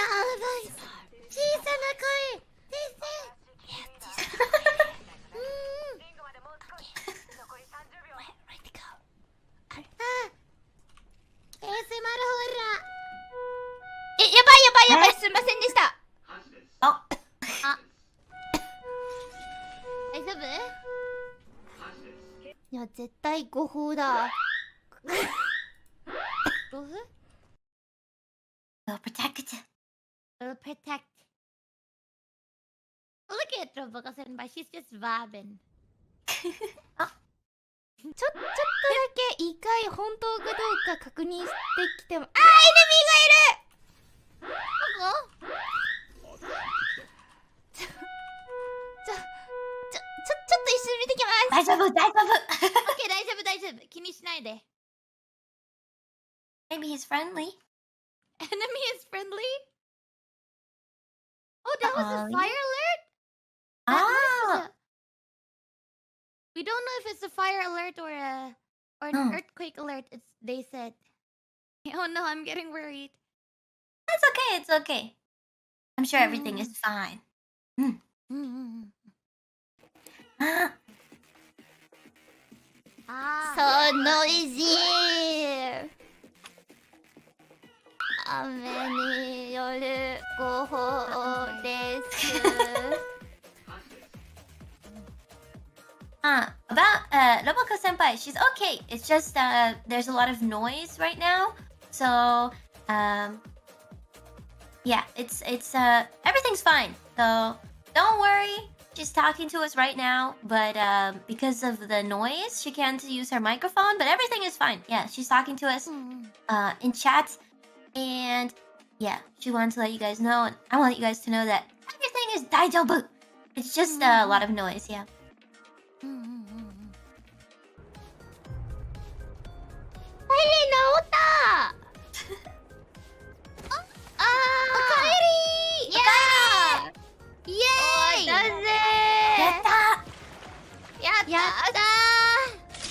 小さな声。先生。ASMR ホラ。やばい、すいませんでした。大丈夫？いや、絶対誤報だ。誤報？ We'll protect. We'll protect. Look at Roboco Senpai, she's just vibing. ちょっとだけ一回本当かどうか確認してきても。エネミーがいる。どこ？ちょっと一緒に見てきます。大丈夫。オッケー、大丈夫。気にしないで。Maybe he's friendly. Enemy is friendly? Oh, that was a fire alert? We don't know if it's a fire alert or an earthquake alert. They said. Oh no, I'm getting worried. It's okay. I'm sure everything is fine. So noisy. 雨による誤報です。About Roboco Senpai, she's okay. It's just there's a lot of noise right now. So yeah, it's everything's fine. So don't worry. She's talking to us right now, but because of the noise, she can't use her microphone. But everything is fine. Yeah, she's talking to us in chat, and yeah, she wants to let you guys know, and I want you guys to know that everything is daijoubu. It's just a lot of noise. Yeah.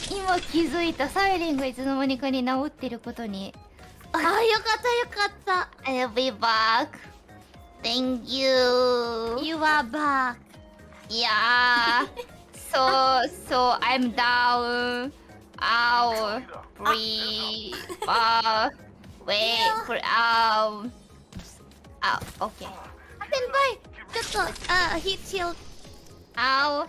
今気づいた。サイレンがいつの間にかに治ってることに。よかった。I'll be back. Thank you. You are back. Yeah. So I'm down. Ow. Breathe. Wait. Ow. Okay. 先輩、ちょっとヒートシールド。Ow.